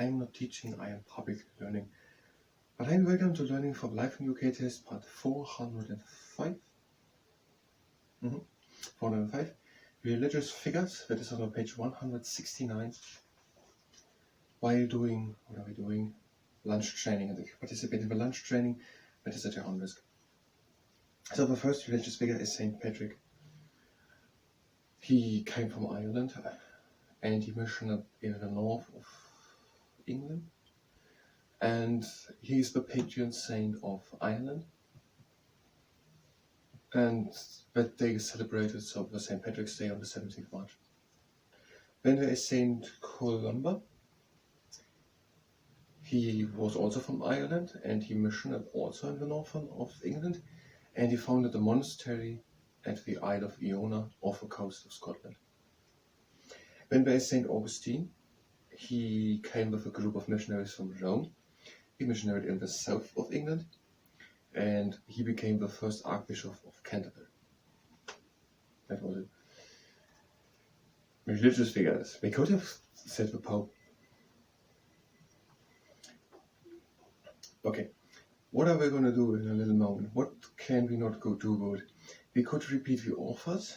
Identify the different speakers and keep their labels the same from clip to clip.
Speaker 1: I am not teaching, I am public learning. But hi, welcome to Learning from Life in UK test part 405. 405. Religious figures, that is on page 169. While doing, what are we doing? Lunch training. And if you participate in the lunch training, that is at your own risk. So the first religious figure is Saint Patrick. He came from Ireland and he missioned in the north of England. And he is the patron saint of Ireland. And that day is celebrated, so the St. Patrick's Day on the 17th of March. Then there is Saint Columba. He was also from Ireland and he missioned also in the northern of England. And he founded a monastery at the Isle of Iona off the coast of Scotland. Then there is Saint Augustine. He came with a group of missionaries from Rome. He missionaried in the south of England, and he became the first Archbishop of Canterbury. That was it. Religious figures. They could have said the Pope. Okay, what are we going to do in a little moment? What can we not do good? We could repeat the authors.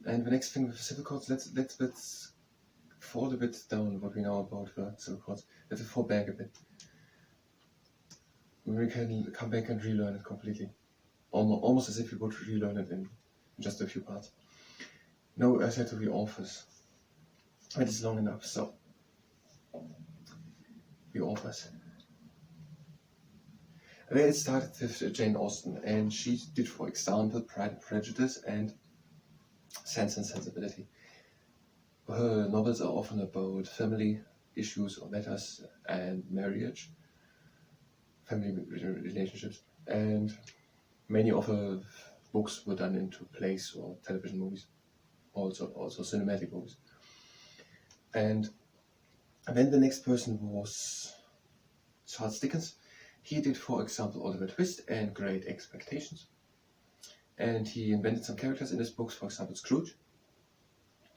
Speaker 1: And the next thing with civil courts, let's fall a bit down what we know about the civil courts. Let's fall back a bit. We can come back and relearn it completely. Almost as if we would relearn it in just a few parts. No, I said to the authors. It is long enough, so. The authors. It started with Jane Austen, and she did, for example, Pride and Prejudice and Sense and Sensibility. Her novels are often about family issues or matters and marriage, family relationships, and many of her books were done into plays or television movies, also cinematic movies. And then the next person was Charles Dickens. He did, for example, Oliver Twist and Great Expectations. And he invented some characters in his books, for example, Scrooge.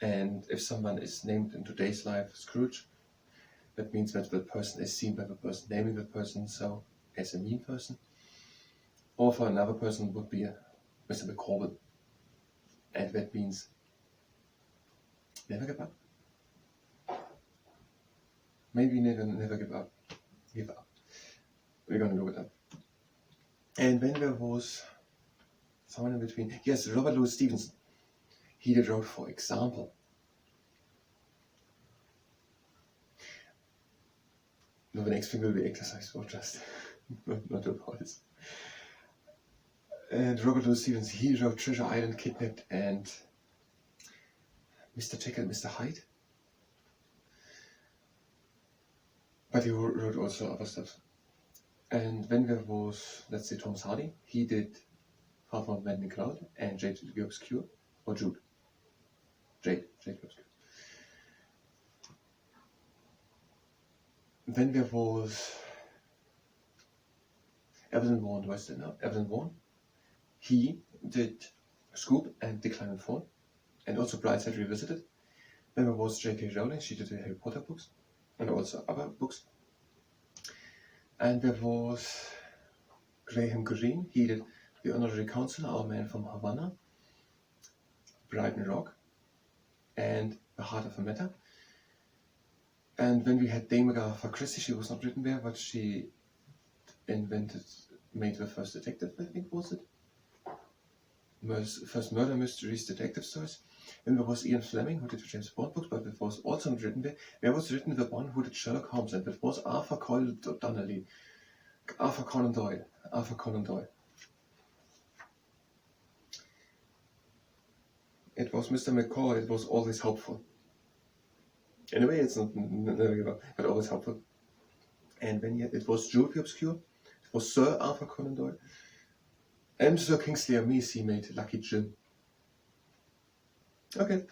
Speaker 1: And if someone is named in today's life Scrooge, that means that the person is seen by the person naming the person so as a mean person. Or for another person would be Mr. McCorville. And that means never give up. Maybe never give up. Give up. We're going to look it up. And then there was someone in between. Yes, Robert Louis Stevenson. He did wrote, for example, no, the next thing will be exercise or just not a voice. And Robert Louis Stevenson, he wrote Treasure Island, Kidnapped, and Mr. Jekyll, Mr. Hyde. But he wrote also other stuff. And then there was, let's say, Thomas Hardy. He did Far From Abandoned Cloud and Jade the Obscure, or Jude. Jade the Obscure. Then there was Evelyn Vaughan, Evelyn Vaughan. He did Scoop and Decline and Fall, and also Brightside Revisited. Then there was J.K. Rowling. She did the Harry Potter books, and also other books. And there was Graham Greene. He did The Honorary Counselor, Our Man from Havana, Brighton Rock, and The Heart of the Matter. And then we had Dame Agatha Christie. She was not written there, but she made the first detective, I think, was it? First murder mysteries, detective stories. Then there was Ian Fleming, who did the James Bond books, but it was also not written there. There was written the one who did Sherlock Holmes, and it was Arthur Conan Doyle. It was Mr. McCall. It was always helpful. Anyway, it's not never give up, but always helpful. And then it was Jude the Obscure. It was Sir Arthur Conan Doyle. And Sir Kingsley Amis, he made Lucky Jim. Okay.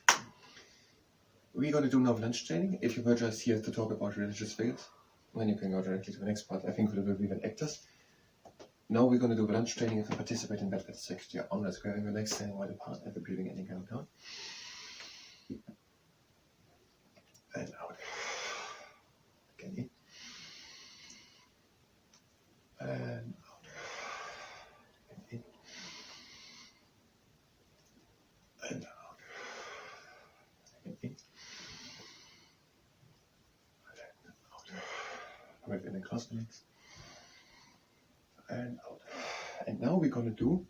Speaker 1: We're going to do now lunch training. If you were just here to talk about religious figures, then you can go directly to the next part. I think we will be with actors. Now we're going to do lunch training. If you participate in that, that's actually on. Let's grabbing the next standing wide apart at the breathing ending countdown. And out. Within and close the legs. And out. And now we're going to do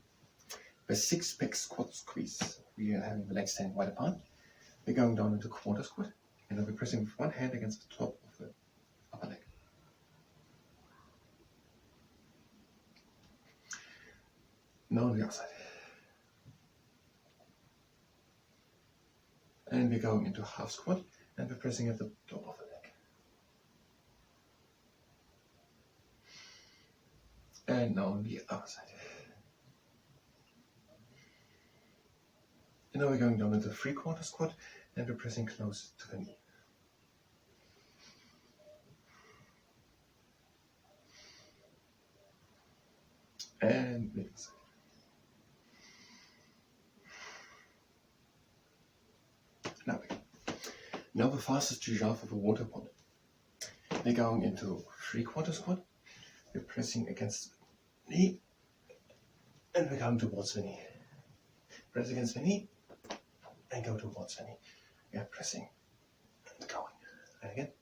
Speaker 1: the 6-pack squat squeeze. We are having the legs standing wide apart. We're going down into quarter squat. And we're pressing with one hand against the top of the upper leg. Now on the other side. And we're going into half squat. And we're pressing at the top of the leg. And now on the other side. And now we're going down into 3/4 squat and we're pressing close to the knee. And the other side. Now we go. Now the fastest giraffe of a water pond. We're going into 3/4 squat. We're pressing against the knee. And we're going towards the knee. Press against the knee. And go towards the knee. We are pressing and going. And again.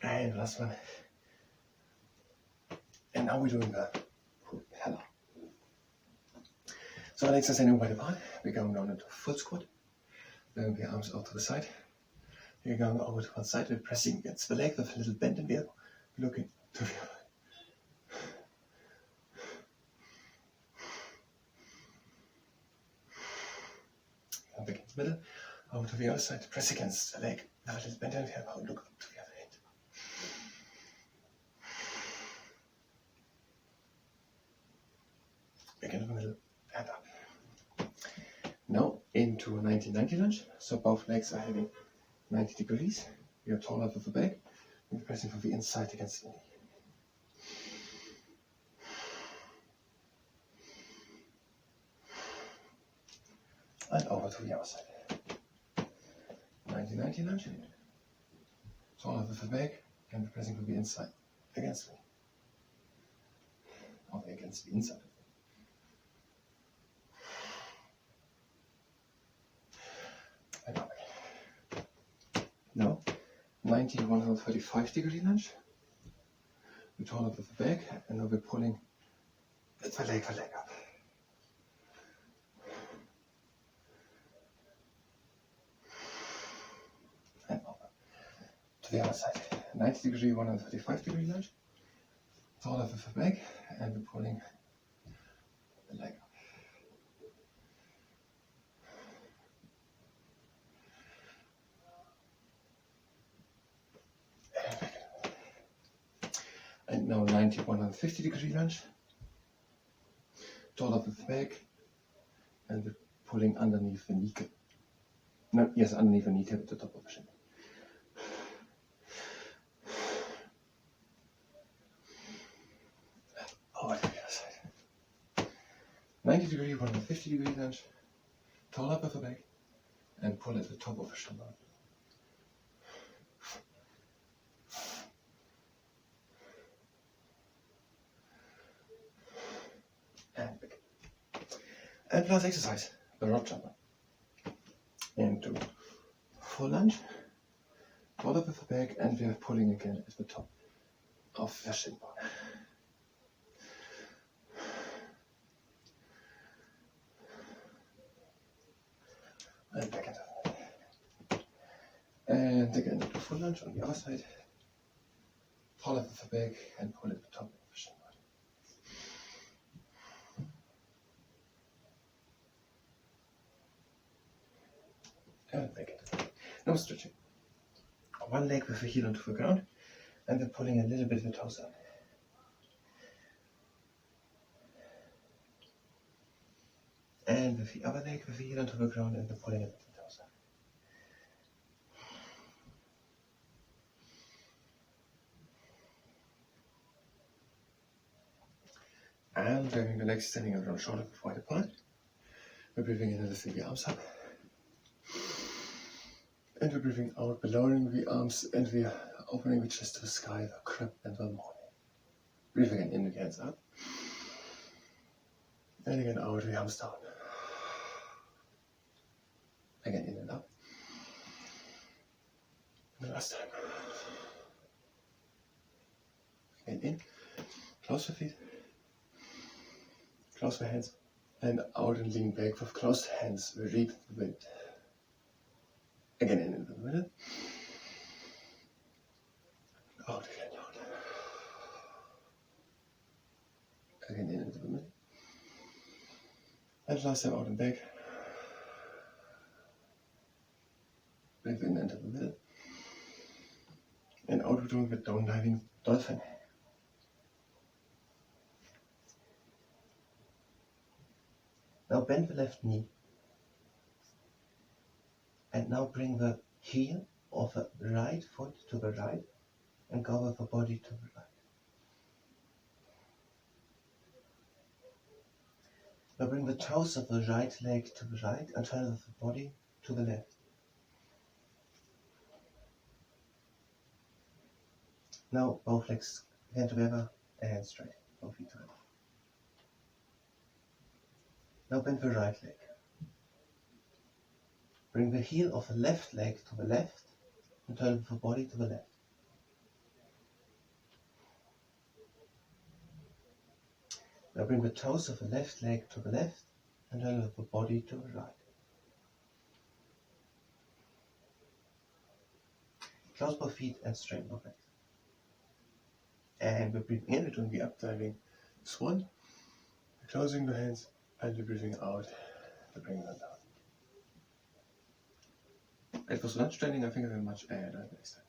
Speaker 1: And last one. And now we're doing the propeller. So our legs are standing wide apart. We're going down into full squat. Then the arms out to the side. We're going over to one side. We're pressing against the leg with a little bend in the elbow. Looking to the other. Come back in the middle. Over to the other side. Press against the leg. Have a little bend in the elbow. Look up to the other end. Back into the middle. And up. Now into a 90-90 lunge. So both legs are having 90 degrees. We are taller with the back. We're pressing from the inside against the knee. And over to the other side. 90-90 lunge. Taller with the back. And we're pressing from the inside against the knee. Or against the inside. And up again. Now, 90-135 degree lunge. We turn up with the back, and now we're pulling the leg up. And over to the other side. 90-degree, 135 degree lunge. Turn up with the back, and we're pulling the leg up. And now 90-150 degree lunge. Turn up with the back, and we're pulling underneath the kneecap. No, yes, underneath the kneecap at the top of the shin. Over to the other side. 90-degree, 150-degree lunge. Turn up with the back, and pull at the top of the shin bone. And back. And last exercise, the rock jumper. Into full lunge, roll up with the back, and we are pulling again at the top of the shin bone. And back into the middle. And again into full lunge on the other side. Roll up with the back and pull at the top of the shin bone. And back into the no stretching. One leg with the heel onto the ground, and then pulling a little bit of the toes up. And with the other leg with the heel onto the ground, and then pulling a bit of the toes up. And having the legs standing around shoulder wide apart. We're breathing in and lifting the arms up. And we're breathing out, lowering the arms, and we are opening the chest to the sky, the crib and the morning. Breathe again in with the hands up. And again out, we arms down. Again in and up. And the last time. Again in. Close the feet. Close the hands. And out and lean back with closed hands. We reap the wind. Again in the middle. Out again out. Again in the middle. And last time out and back. Back in into the middle. And out we're doing the down diving dolphin. Now bend the left knee. And now bring the heel of the right foot to the right and go with the body to the right. Now bring the toes of the right leg to the right and turn with the body to the left. Now both legs again together and straight, both feet together. Now bend the right leg. Bring the heel of the left leg to the left and turn with the body to the left. Now bring the toes of the left leg to the left and turn with the body to the right. Close both feet and straighten both legs. And we're breathing in, we're doing the updiving swan, we're closing the hands, and we're breathing out, we're bringing them down. It was lunch training, I think I very much, and next time.